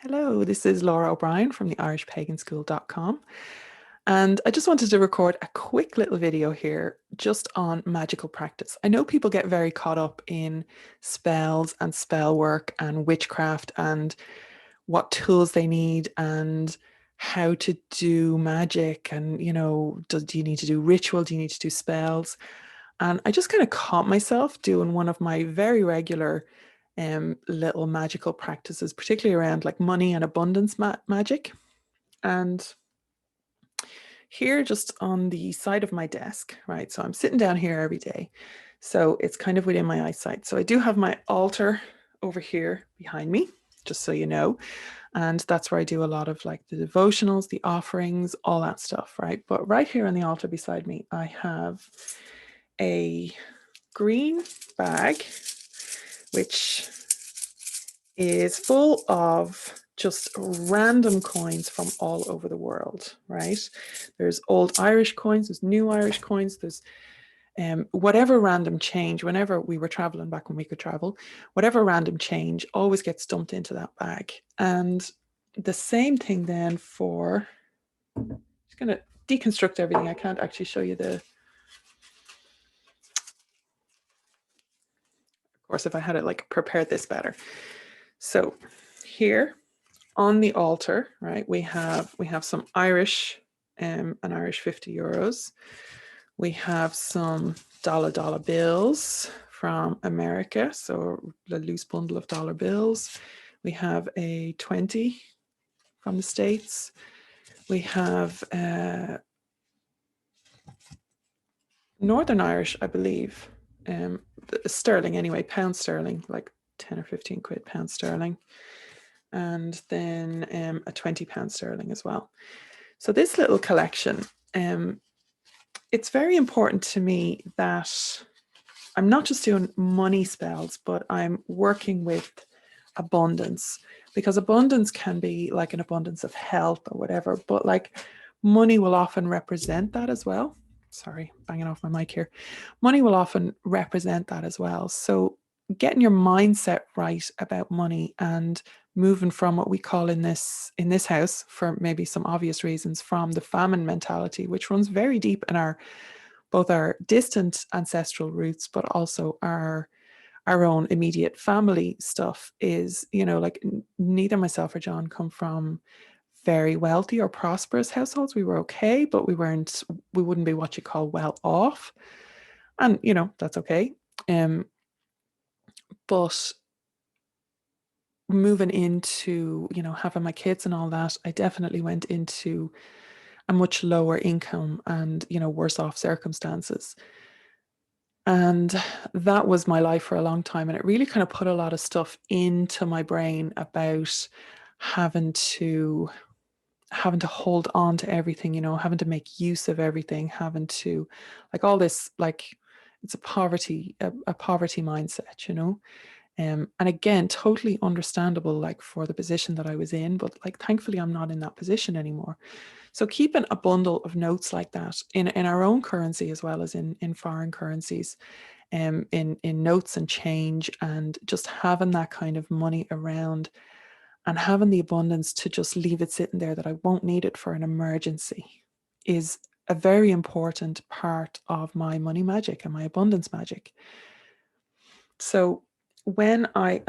Hello, this is Lora O'Brien from the irishpaganschool.com, and I just wanted to record a quick little video here just on magical practice. I know people get very caught up in spells and spell work and witchcraft and what tools they need and how to do magic and, do you need to do ritual? Do you need to do spells? And I just kind of caught myself doing one of my very regular little magical practices, particularly around like money and abundance magic. And here, just on the side of my desk, right? So I'm sitting down here every day. So it's kind of within my eyesight. So I do have my altar over here behind me, just so you know. And that's where I do a lot of like the devotionals, the offerings, all that stuff, right? But right here on the altar beside me, I have a green bag, which is full of just random coins from all over the world, right? There's old Irish coins, there's new Irish coins, there's whatever random change, whenever we were traveling back when we could travel, whatever random change always gets dumped into that bag. And the same thing then for, I'm just going to deconstruct everything. I can't actually show you the, of course, if I had it like prepared this better. So here on the altar, right, we have some Irish, an Irish €50. We have some dollar bills from America, so a loose bundle of dollar bills. We have a 20 from the States. We have Northern Irish, I believe, sterling anyway, pound sterling, like 10 or 15 quid pound sterling. And then a £20 sterling as well. So this little collection, it's very important to me that I'm not just doing money spells, but I'm working with abundance, because abundance can be like an abundance of health or whatever, but like money will often represent that as well. Sorry, banging off my mic here. Money will often represent that as well. So getting your mindset right about money and moving from what we call in this house, for maybe some obvious reasons, from the famine mentality, which runs very deep in our both our distant ancestral roots, but also our own immediate family stuff, is, like neither myself or John come from very wealthy or prosperous households. We were okay, but we wouldn't be what you call well off. And, that's okay. But moving into, having my kids and all that, I definitely went into a much lower income and, worse off circumstances. And that was my life for a long time. And it really kind of put a lot of stuff into my brain about having to hold on to everything, having to make use of everything, having to, like, all this, like, it's a poverty mindset. And again, totally understandable, like, for the position that I was in, but like, thankfully I'm not in that position anymore. So keeping a bundle of notes like that in our own currency, as well as in foreign currencies, in notes and change, and just having that kind of money around, and having the abundance to just leave it sitting there that I won't need it for an emergency, is a very important part of my money magic and my abundance magic. So when I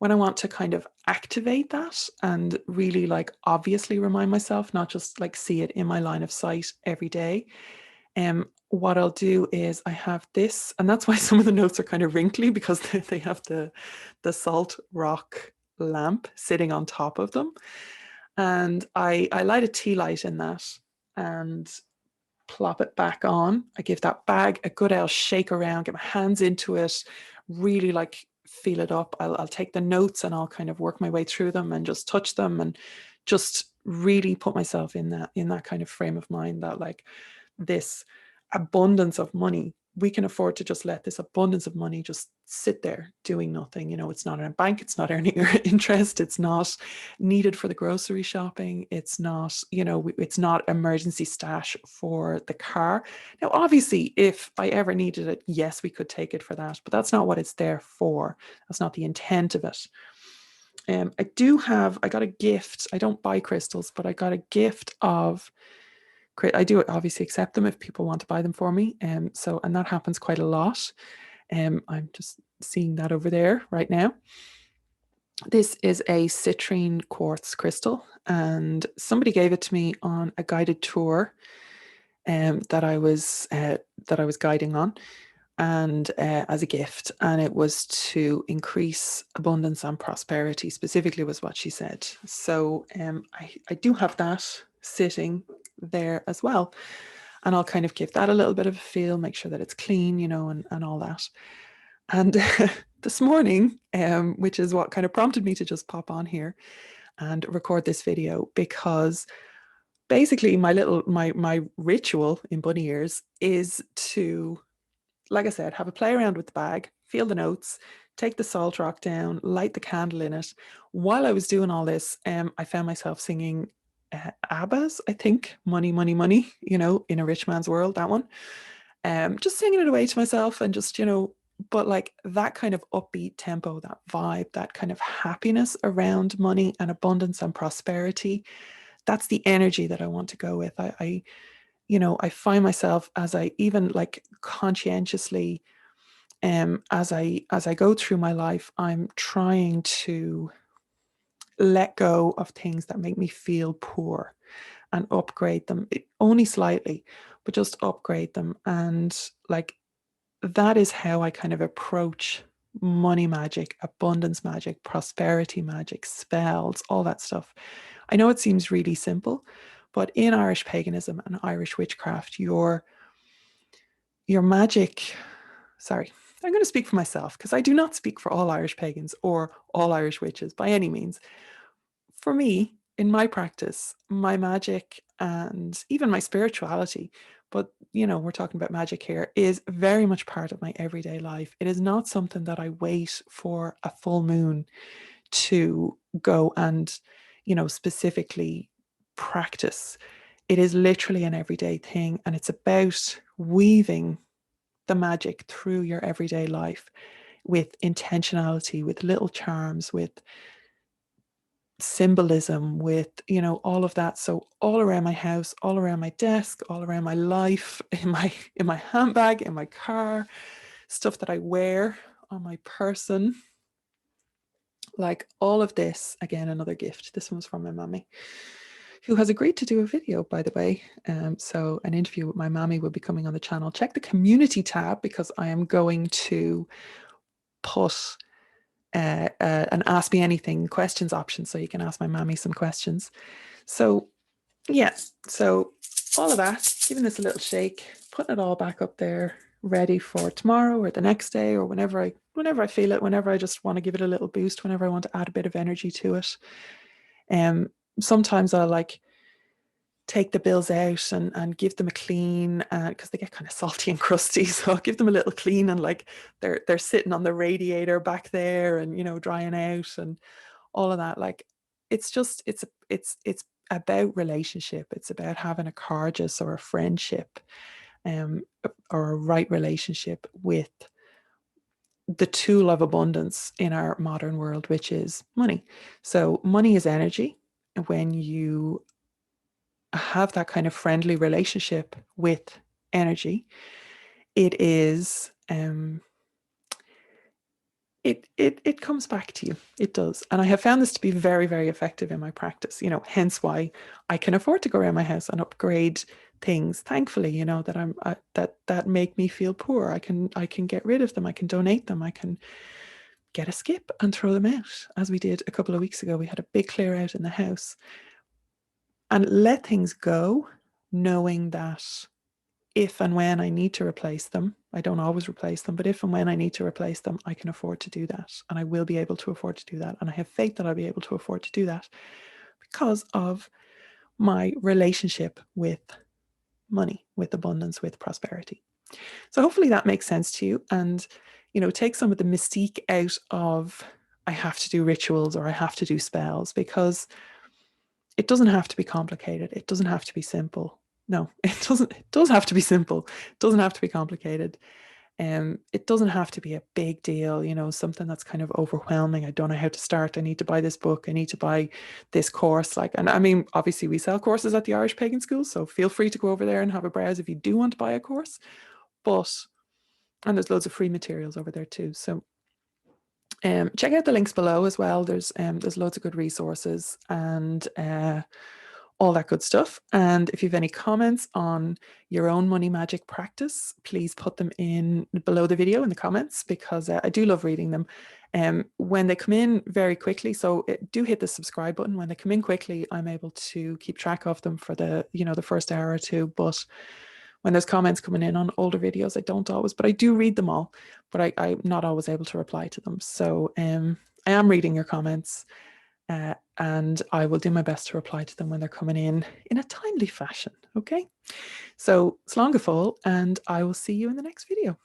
want to kind of activate that and really, like, obviously remind myself, not just like see it in my line of sight every day, what I'll do is I have this, and that's why some of the notes are kind of wrinkly, because they have the salt rock lamp sitting on top of them. And I light a tea light in that and plop it back on. I give that bag a good old shake around, get my hands into it, really like feel it up. I'll take the notes and I'll kind of work my way through them and just touch them, and just really put myself in that kind of frame of mind, that like this abundance of money, we can afford to just let this abundance of money just sit there doing nothing. It's not in a bank, it's not earning interest, it's not needed for the grocery shopping, it's not, it's not emergency stash for the car. Now, obviously, if I ever needed it, yes, we could take it for that, but that's not what it's there for. That's not the intent of it. I got a gift. I don't buy crystals, but I got a gift of, I do obviously accept them if people want to buy them for me. And that happens quite a lot. I'm just seeing that over there right now. This is a citrine quartz crystal, and somebody gave it to me on a guided tour that I was guiding on, and as a gift, and it was to increase abundance and prosperity. Specifically, was what she said. So I do have that sitting there as well, and I'll kind of give that a little bit of a feel, make sure that it's clean, and all that. And this morning, which is what kind of prompted me to just pop on here and record this video, because basically my ritual in bunny ears is to, like I said, have a play around with the bag, feel the notes, take the salt rock down, light the candle in it. While I was doing all this, I found myself singing ABBA's, I think, Money, Money, Money, in a rich man's world, that one. Just singing it away to myself, and just, but like that kind of upbeat tempo, that vibe, that kind of happiness around money and abundance and prosperity, that's the energy that I want to go with. I find myself, as I even like conscientiously, as I go through my life, I'm trying to let go of things that make me feel poor and upgrade them, only slightly, but just upgrade them. And like, that is how I kind of approach money magic, abundance magic, prosperity magic, spells, all that stuff. I know it seems really simple, but in Irish paganism and Irish witchcraft, your magic, sorry, I'm going to speak for myself, because I do not speak for all Irish pagans or all Irish witches by any means. For me, in my practice, my magic and even my spirituality, but we're talking about magic here, is very much part of my everyday life. It is not something that I wait for a full moon to go and, specifically practice. It is literally an everyday thing, and it's about weaving the magic through your everyday life with intentionality, with little charms, with symbolism, with all of that. So all around my house, all around my desk, all around my life, in my handbag, in my car, stuff that I wear on my person, like all of this. Again, another gift. This one's from my mommy, who has agreed to do a video, by the way. So an interview with my mommy will be coming on the channel. Check the community tab, because I am going to put an ask me anything questions option, so you can ask my mommy some questions. So yes, so all of that, giving this a little shake, putting it all back up there, ready for tomorrow or the next day, or whenever I feel it, whenever I just want to give it a little boost, whenever I want to add a bit of energy to it. Sometimes I'll like take the bills out and give them a clean, because they get kind of salty and crusty. So I'll give them a little clean, and like they're sitting on the radiator back there, and drying out and all of that. Like it's about relationship. It's about having a courageous or a friendship, or a right relationship with the tool of abundance in our modern world, which is money. So money is energy. And when you have that kind of friendly relationship with energy, it is it comes back to you. It does. And I have found this to be very, very effective in my practice, hence why I can afford to go around my house and upgrade things, thankfully, that I'm that make me feel poor. I can get rid of them, I can donate them, I can get a skip and throw them out, as we did a couple of weeks ago. We had a big clear out in the house, and let things go, knowing that if and when I need to replace them, I don't always replace them, but if and when I need to replace them, I can afford to do that. And I will be able to afford to do that. And I have faith that I'll be able to afford to do that because of my relationship with money, with abundance, with prosperity. So hopefully that makes sense to you, and, take some of the mystique out of I have to do rituals or I have to do spells, because it doesn't have to be complicated. It doesn't have to be simple. No, it doesn't. It does have to be simple. It doesn't have to be complicated. It doesn't have to be a big deal, you know, something that's kind of overwhelming. I don't know how to start. I need to buy this book. I need to buy this course. Like, and I mean, obviously we sell courses at the Irish Pagan School, so feel free to go over there and have a browse if you do want to buy a course. But, and there's loads of free materials over there too. So check out the links below as well. There's loads of good resources and all that good stuff. And if you have any comments on your own money magic practice, please put them in below the video in the comments, because I do love reading them. When they come in very quickly, so do hit the subscribe button. When they come in quickly, I'm able to keep track of them for the first hour or two. But when there's comments coming in on older videos, I don't always, but I do read them all, but I'm not always able to reply to them. So I am reading your comments. And I will do my best to reply to them when they're coming in a timely fashion. Okay, so slán go fóill, and I will see you in the next video.